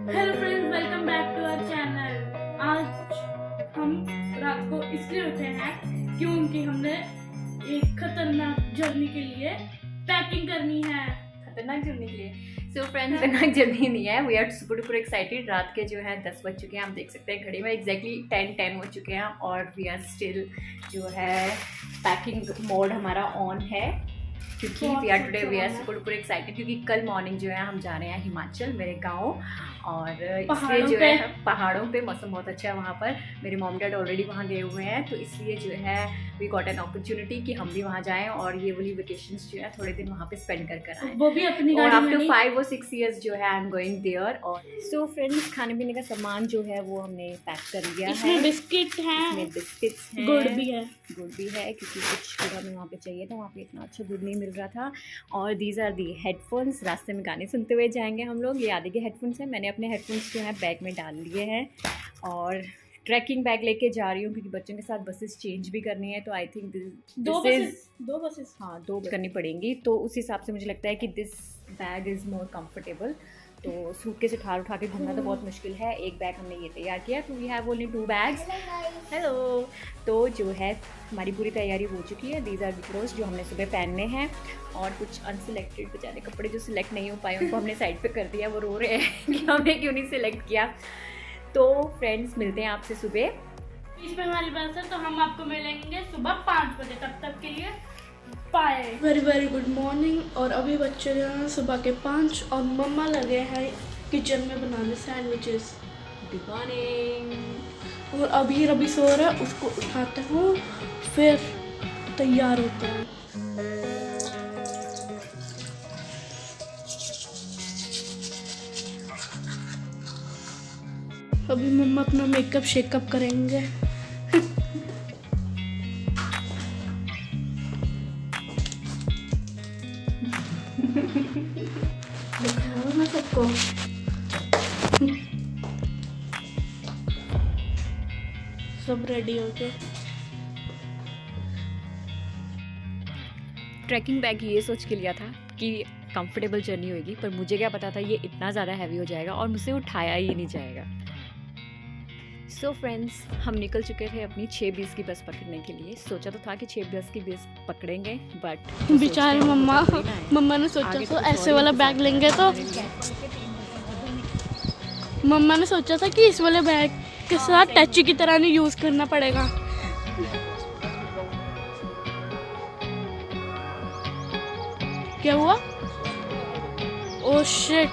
Hello friends, welcome back to our channel. आज हम रात को इसलिए उठे हैं क्योंकि हमने एक खतरनाक जर्नी के लिए पैकिंग करनी है। खतरनाक जर्नी के लिए सो फ्रेंड्स, खतरनाक जर्नी नहीं है। We are super duper excited. रात के जो है 10 बज चुके हैं, आप देख सकते हैं घड़ी में एग्जैक्टली 10 हो चुके हैं और वी आर स्टिल जो है पैकिंग मोड हमारा ऑन है क्योंकि we are today we are super duper excited क्योंकि कल मॉर्निंग जो है हम जा रहे हैं हिमाचल, मेरे गाँव। और इसलिए जो है पहाड़ों पे मौसम बहुत अच्छा है वहाँ पर। मेरे मॉम डैड ऑलरेडी वहाँ गए हुए हैं, तो इसलिए जो है वी गॉट एन अपॉर्चुनिटी कि हम भी वहाँ जाएं और ये वाली वेकेशंस जो है थोड़े दिन वहाँ पे स्पेंड कर आए, वो भी अपनी और गाड़ी में। आफ्टर 5 or 6 years जो है आई एम गोइंग देयर। और सो फ्रेंड्स, खाने पीने का सामान जो है वो हमने पैक कर लिया है। इसमें बिस्किट हैं, इसमें बिस्किट्स हैं, गुड़ भी है। गुड़ भी है क्योंकि कुछ गुड़ हमें वहाँ पे चाहिए था, वहाँ पे इतना अच्छा गुड़ नहीं मिल रहा था। और दीज आर दी हेडफोन्स, रास्ते में गाने सुनते हुए जाएंगे हम लोग। ये आदि के हेडफोन्स हैं, मैंने अपने हेडफोन्स जो है बैग में डाल लिए हैं। और ट्रैकिंग बैग लेके जा रही हूँ क्योंकि बच्चों के साथ बसेस चेंज भी करनी है, तो आई थिंक दो बसेस हाँ 2 करनी पड़ेंगी, तो उस हिसाब से मुझे लगता है कि this bag is more comfortable. तो सूटकेस उठा के घूमना तो बहुत मुश्किल है। एक बैग हमने ये तैयार किया, तो we have only 2 bags. Hello. तो जो है हमारी पूरी तैयारी हो चुकी है। दीज आर द क्लोथ्स जो हमने सुबह पहनने हैं, और कुछ अनसिलेक्टेड बेचारे कपड़े जो सिलेक्ट नहीं हो पाए उनको हमने साइड पे कर दिया। वो रो रहे हैं कि हमने क्यों नहीं सिलेक्ट किया। तो फ्रेंड्स, मिलते हैं आपसे सुबह। इसमें हमारी बस है, तो हम आपको मिलेंगे सुबह 5 बजे। तब के लिए bye. Very very good morning. और अभी बच्चे जो हैं सुबह के 5 और मम्मा लगे हैं किचन में बनाने सैंडविचेस। Good morning. और अभी रवि सो रहा है, उसको उठाते हूँ फिर तैयार होते हैं। अभी मम्मा अपना मेकअप शेकअप करेंगे। दिखाओ ना सबको। सब रेडी हो गए। ट्रैकिंग बैग ये सोच के लिया था कि कंफर्टेबल जर्नी होगी, पर मुझे क्या पता था ये इतना ज़्यादा हैवी हो जाएगा और मुझसे उठाया ही नहीं जाएगा। सो फ्रेंड्स, हम निकल चुके थे अपनी 6:20 की बस पकड़ने के लिए। सोचा तो था कि 6:10 की बस पकड़ेंगे, बट बेचारे मम्मा ने सोचा तो ऐसे वाला बैग लेंगे, तो मम्मा ने सोचा था कि इस वाले बैग के साथ टैची की तरह नहीं यूज़ करना पड़ेगा। क्या हुआ? ओह शिट,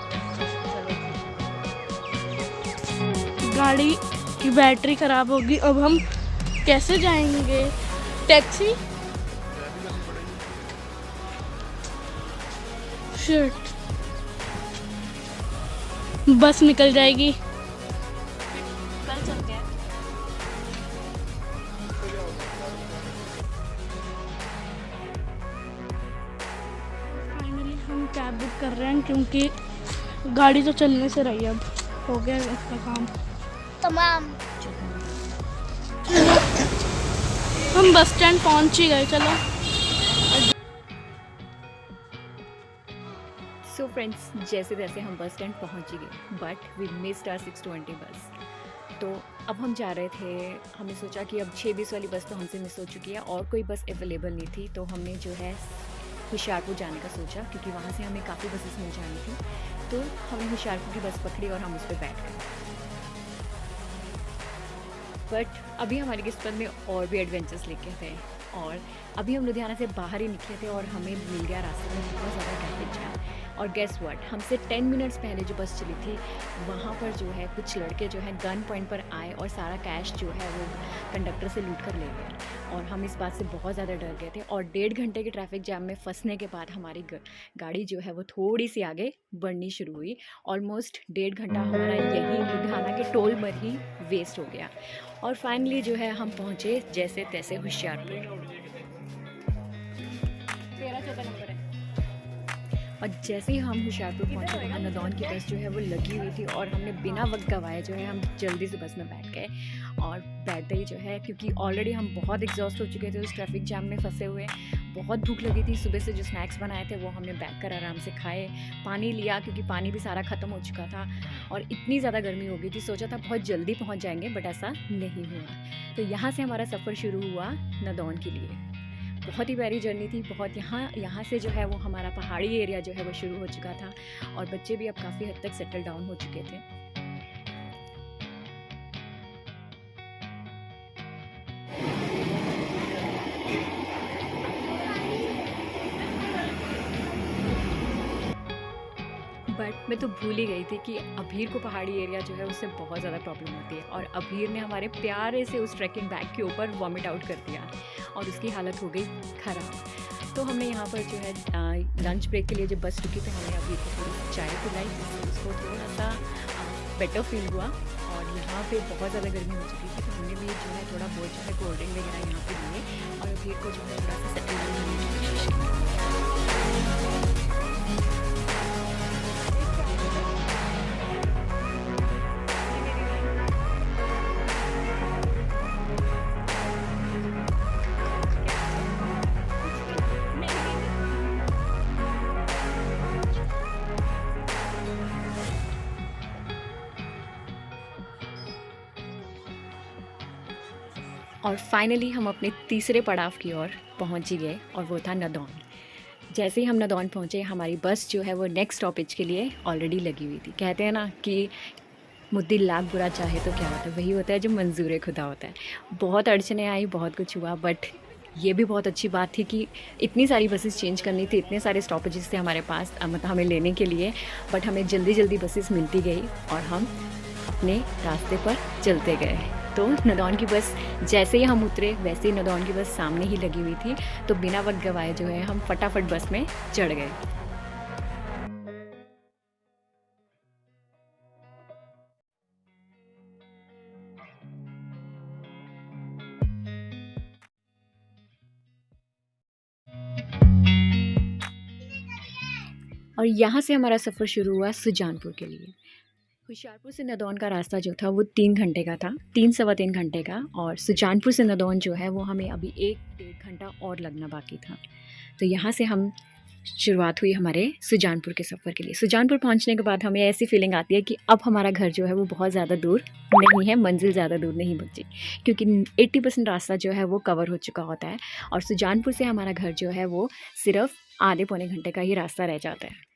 गाड़ी की बैटरी खराब होगी। अब हम कैसे जाएंगे? टैक्सी? शिट, बस निकल जाएगी। कल चलते हैं। फाइनली हम कैब बुक कर रहे हैं क्योंकि गाड़ी तो चलने से रही। अब हो गया इसका काम तमाम। हम बस स्टैंड पहुंच ही गए। चलो। सो फ्रेंड्स, जैसे जैसे हम बस स्टैंड पहुंच ही गए, बट वी मिस्ड आवर 6:20 बस। तो अब हम जा रहे थे, हमने सोचा कि अब 6:20 वाली बस तो हमसे मिस हो चुकी है और कोई बस अवेलेबल नहीं थी, तो हमने जो है होशियारपुर जाने का सोचा क्योंकि वहाँ से हमें काफ़ी बसेस मिल जानी थी। तो हमने होशियारपुर की बस पकड़ी और हम उस पर बैठ गए। बट अभी हमारी किस्मत में और भी एडवेंचर्स लेके थे, और अभी हम लुधियाना से बाहर ही निकले थे और हमें मिल गया रास्ते में बहुत ज़्यादा ट्रैफिक जैम। और गेस व्हाट, हमसे 10 मिनट्स पहले जो बस चली थी वहाँ पर जो है कुछ लड़के जो है गन पॉइंट पर आए और सारा कैश जो है वो कंडक्टर से लूट कर ले गए। और हम इस बात से बहुत ज़्यादा डर गए थे, और 1.5 घंटे के ट्रैफिक जैम में फंसने के बाद हमारी गाड़ी जो है वो थोड़ी सी आगे बढ़नी शुरू हुई। ऑलमोस्ट 1.5 घंटा हमारा यही लुधियाना के टोल पर ही वेस्ट हो गया। और फाइनली जो है हम पहुँचे जैसे तैसे होशियारपुर। 13-14 नंबर है। और जैसे ही हम होशियारपुर पहुँचे वहाँ नदौन की बस जो है वो लगी हुई थी और हमने बिना वक्त गवाए जो है हम जल्दी से बस में बैठ गए। और बैठते ही जो है, क्योंकि ऑलरेडी हम बहुत एग्जॉस्ट हो चुके थे उस ट्रैफिक जाम में फंसे हुए, बहुत भूख लगी थी। सुबह से जो स्नैक्स बनाए थे वो हमने बैठ कर आराम से खाए, पानी लिया क्योंकि पानी भी सारा ख़त्म हो चुका था और इतनी ज़्यादा गर्मी हो गई थी। सोचा था बहुत जल्दी पहुँच जाएंगे बट ऐसा नहीं हुआ। तो यहाँ से हमारा सफ़र शुरू हुआ नदौन के लिए। बहुत ही प्यारी जर्नी थी। बहुत यहाँ से जो है वो हमारा पहाड़ी एरिया जो है वो शुरू हो चुका था और बच्चे भी अब काफ़ी हद तक सेटल डाउन हो चुके थे। बट मैं तो भूल ही गई थी कि अभीर को पहाड़ी एरिया जो है उससे बहुत ज़्यादा प्रॉब्लम होती है और अभीर ने हमारे प्यारे से उस ट्रैकिंग बैग के ऊपर वॉमिट आउट कर दिया और उसकी हालत हो गई ख़राब। तो हमने यहाँ पर जो है लंच ब्रेक के लिए जब बस रुकी तो हमने अभीर को थोड़ी सी चाय पिलाई जिससे उसको थोड़ा सा बेटर फील हुआ। और यहाँ पे बहुत ज़्यादा गर्मी हो चुकी थी तो हमने भी जो है थोड़ा बहुत जो है कोल्ड ड्रिंक वगैरह यहाँ पे लिए और अभीर को जो है थोड़ा सा सेटल करने की कोशिश की। और फाइनली हम अपने तीसरे पड़ाव की ओर पहुंच ही गए और वो था नदौन। जैसे ही हम नदौन पहुंचे हमारी बस जो है वो नेक्स्ट स्टॉपेज के लिए ऑलरेडी लगी हुई थी। कहते हैं ना कि मुद्दी लाख बुरा चाहे तो क्या होता है, वही होता है जो मंजूर खुदा होता है। बहुत अड़चने आई, बहुत कुछ हुआ, बट ये भी बहुत अच्छी बात थी कि इतनी सारी बसेस चेंज करनी थी, इतने सारे स्टॉपेजेस थे हमारे पास मतलब हमें लेने के लिए, बट हमें जल्दी जल्दी बसेस मिलती गई और हम अपने रास्ते पर चलते गए। तो नदौन की बस जैसे ही हम उतरे वैसे ही नदौन की बस सामने ही लगी हुई थी, तो बिना वक्त गवाए जो है हम फटाफट बस में चढ़ गए। और यहाँ से हमारा सफ़र शुरू हुआ सुजानपुर के लिए। होशियारपुर से नदौन का रास्ता जो था वो 3 घंटे का था, 3 सवा 3 घंटे का, और सुजानपुर से नदौन जो है वो हमें अभी 1-1.5 घंटा और लगना बाकी था। तो यहाँ से हम शुरुआत हुई हमारे सुजानपुर के सफ़र के लिए। सुजानपुर पहुँचने के बाद हमें ऐसी फीलिंग आती है कि अब हमारा घर जो है वो बहुत ज़्यादा दूर नहीं है, मंजिल ज़्यादा दूर नहीं बची, क्योंकि 80% रास्ता जो है वो कवर हो चुका होता है और सुजानपुर से हमारा घर जो है वो सिर्फ आधे पौने घंटे का ही रास्ता रह जाता है।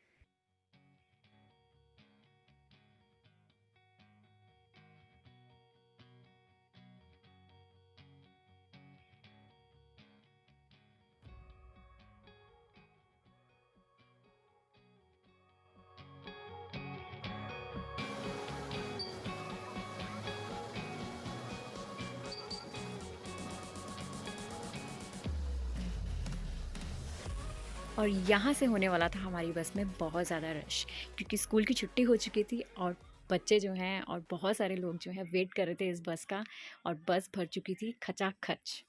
और यहाँ से होने वाला था हमारी बस में बहुत ज़्यादा रश, क्योंकि स्कूल की छुट्टी हो चुकी थी और बच्चे जो हैं और बहुत सारे लोग जो हैं वेट कर रहे थे इस बस का, और बस भर चुकी थी खचाखच।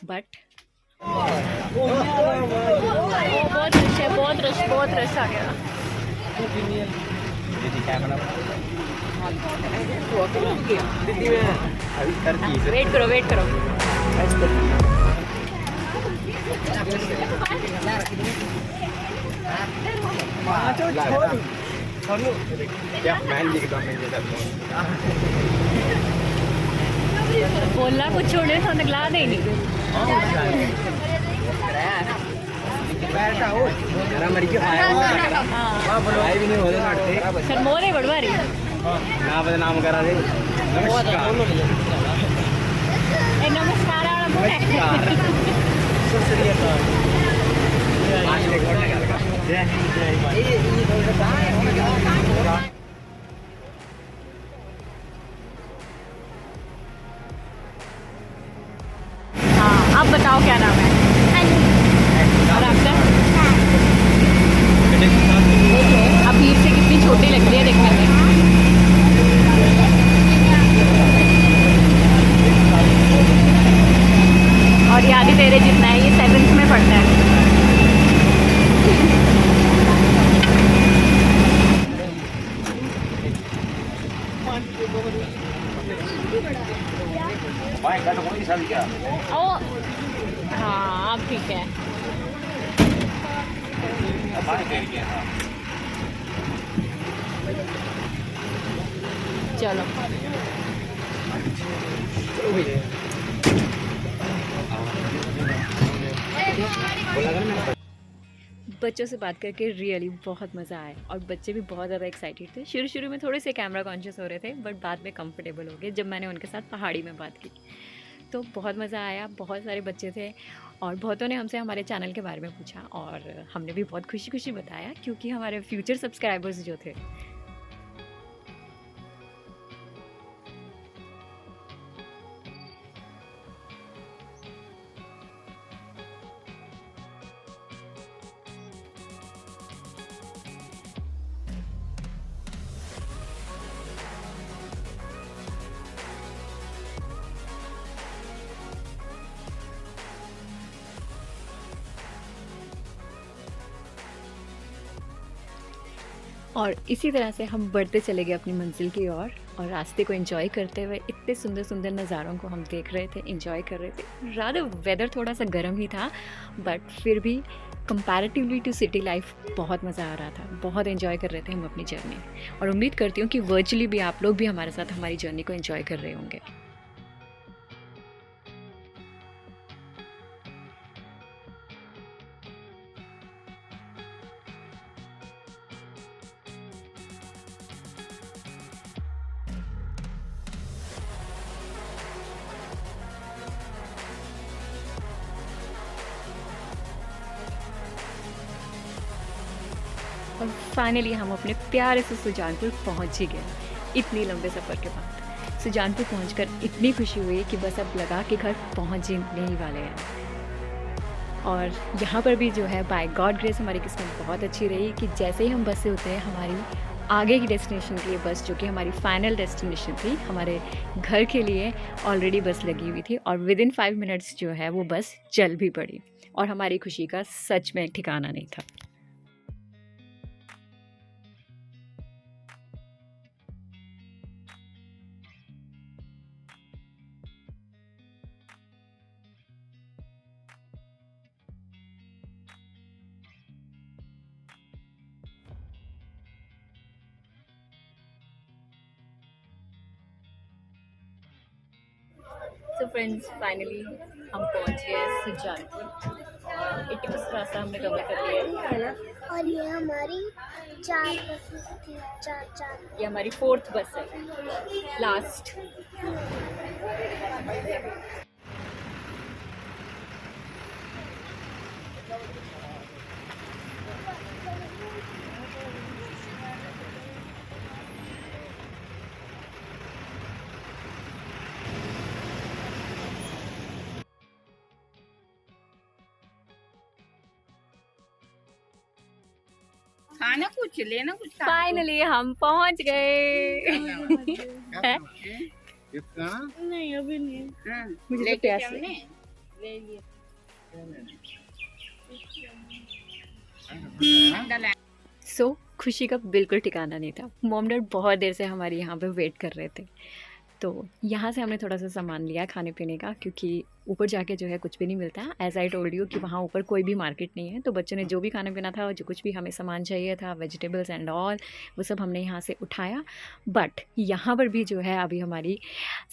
बट बहुत रश आ गया। वेट करो। बोलना कुछ छोड़े तो निकला दे नहीं। सर मोरे बड़वारी ना बदनाम करा दे। नमस्कार। हाँ, अब बताओ क्या नाम है? और आपका? अभीर से कितनी छोटी लग रही है देखने में। और याद ही तेरे जितना है, ये 7th में पढ़ता है। ओ हाँ अब ठीक है। चलो बच्चों से बात करके रियली बहुत मज़ा आया और बच्चे भी बहुत ज़्यादा एक्साइटेड थे। शुरू शुरू में थोड़े से कैमरा कॉन्शियस हो रहे थे बट बाद में कंफर्टेबल हो गए जब मैंने उनके साथ पहाड़ी में बात की। तो बहुत मज़ा आया, बहुत सारे बच्चे थे और बहुतों ने हमसे हमारे चैनल के बारे में पूछा और हमने भी बहुत खुशी खुशी बताया क्योंकि हमारे फ्यूचर सब्सक्राइबर्स जो थे। और इसी तरह से हम बढ़ते चले गए अपनी मंजिल की ओर और रास्ते को एंजॉय करते हुए इतने सुंदर सुंदर नज़ारों को हम देख रहे थे, एंजॉय कर रहे थे। रादर वेदर थोड़ा सा गर्म ही था बट फिर भी कंपैरेटिवली टू सिटी लाइफ बहुत मज़ा आ रहा था, बहुत एंजॉय कर रहे थे हम अपनी जर्नी। और उम्मीद करती हूँ कि वर्चुअली भी आप लोग भी हमारे साथ हमारी जर्नी को एंजॉय कर रहे होंगे। और फाइनली हम अपने प्यारे से सुजानपुर पहुंच ही गए इतनी लंबे सफ़र के बाद। सुजानपुर पहुंचकर इतनी खुशी हुई कि बस अब लगा कि घर पहुंचने ही वाले हैं। और यहाँ पर भी जो है बाय गॉड ग्रेस हमारी किस्मत बहुत अच्छी रही कि जैसे ही हम बस से उतरे हमारी आगे की डेस्टिनेशन के लिए बस, जो कि हमारी फाइनल डेस्टिनेशन थी, हमारे घर के लिए ऑलरेडी बस लगी हुई थी और विदिन 5 मिनट्स जो है वो बस चल भी पड़ी और हमारी खुशी का सच में ठिकाना नहीं था। तो फ्रेंड्स फाइनली हम पहुंच गए सुजानपुर। 80% रास्ता हमने कवर कर लिया है और ये हमारी 4 बसेस थी, 4 ये हमारी 4th बस है, लास्ट। खाना कुछ लेना कुछ फाइनली हम पहुंच गए। है? नहीं अभी नहीं। मुझे तो प्यास लगी। ले लिए सो खुशी का बिल्कुल ठिकाना नहीं था। मॉम डैड बहुत देर से हमारे यहाँ पे वेट कर रहे थे, तो यहाँ से हमने थोड़ा सा सामान लिया खाने पीने का क्योंकि ऊपर जाके जो है कुछ भी नहीं मिलता। एज आई टोल्ड यू कि वहाँ ऊपर कोई भी मार्केट नहीं है, तो बच्चों ने जो भी खाना पीना था, जो कुछ भी हमें सामान चाहिए था, वेजिटेबल्स एंड ऑल, वो सब हमने यहाँ से उठाया। बट यहाँ पर भी जो है अभी हमारी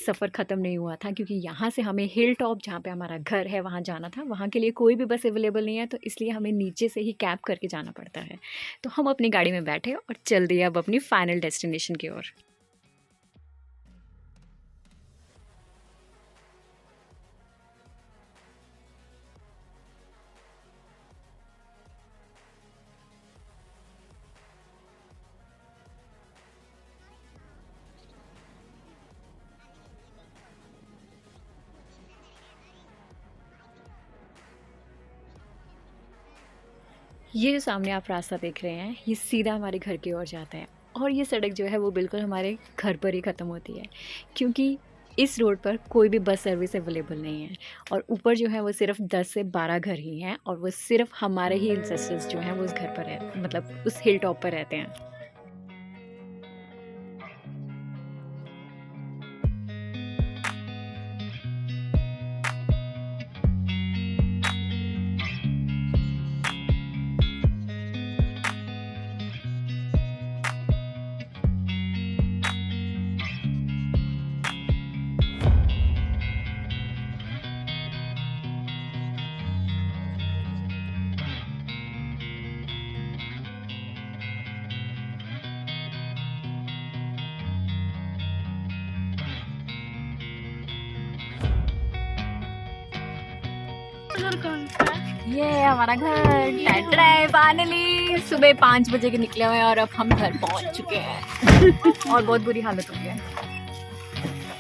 सफ़र ख़त्म नहीं हुआ था क्योंकि यहाँ से हमें हिल टॉप, जहाँ पे हमारा घर है, वहाँ जाना था। वहाँ के लिए कोई भी बस अवेलेबल नहीं है, तो इसलिए हमें नीचे से ही कैब करके जाना पड़ता है। तो हम अपनी गाड़ी में बैठे और चल दिए अब अपनी फाइनल डेस्टिनेशन की ओर। ये जो सामने आप रास्ता देख रहे हैं, ये सीधा हमारे घर की ओर जाता है और ये सड़क जो है वो बिल्कुल हमारे घर पर ही ख़त्म होती है क्योंकि इस रोड पर कोई भी बस सर्विस अवेलेबल नहीं है। और ऊपर जो है वो सिर्फ 10 से 12 घर ही हैं और वो सिर्फ हमारे ही इंसेस्टर्स जो हैं वो उस घर पर रहते, मतलब उस हिल टॉप पर रहते हैं। घर कहाँ है? ये हमारा घर फाइनली सुबह 5 बजे के निकले हुए हैं और अब हम घर पहुंच चुके हैं और बहुत बुरी हालत हो गई है।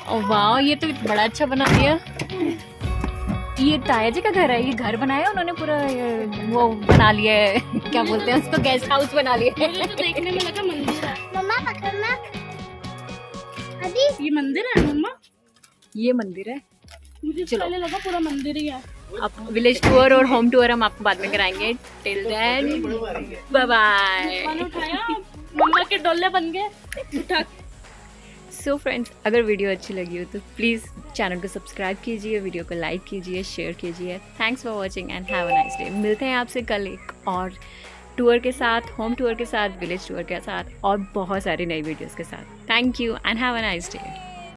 और वाह, ये तो बड़ा अच्छा बना दिया। ये ताया जी का घर है, ये घर बनाया उन्होंने पूरा, वो बना लिया है क्या बोलते हैं उसको, गेस्ट हाउस बना लिया मुझे तो देखने में लगा मंदिर है। मम्मा पकड़ना अभी ये मंदिर है मम्मा? ये मंदिर है। मुझे तो पहले लगा पूरा मंदिर ही है। अब विलेज टूर और होम टूर हम आपको बाद में कराएंगे। Till then bye bye. मैंने उठाया, मम्मा के डोले बन गए। उठा सो फ्रेंड्स, अगर वीडियो अच्छी लगी हो तो प्लीज़ चैनल को सब्सक्राइब कीजिए, वीडियो को लाइक कीजिए, शेयर कीजिए। Thanks for watching and have a nice day. मिलते हैं आपसे कल एक और टूर के साथ, होम टूर के साथ, विलेज टूर के साथ और बहुत सारी नई वीडियोस के साथ। Thank you and have a nice day.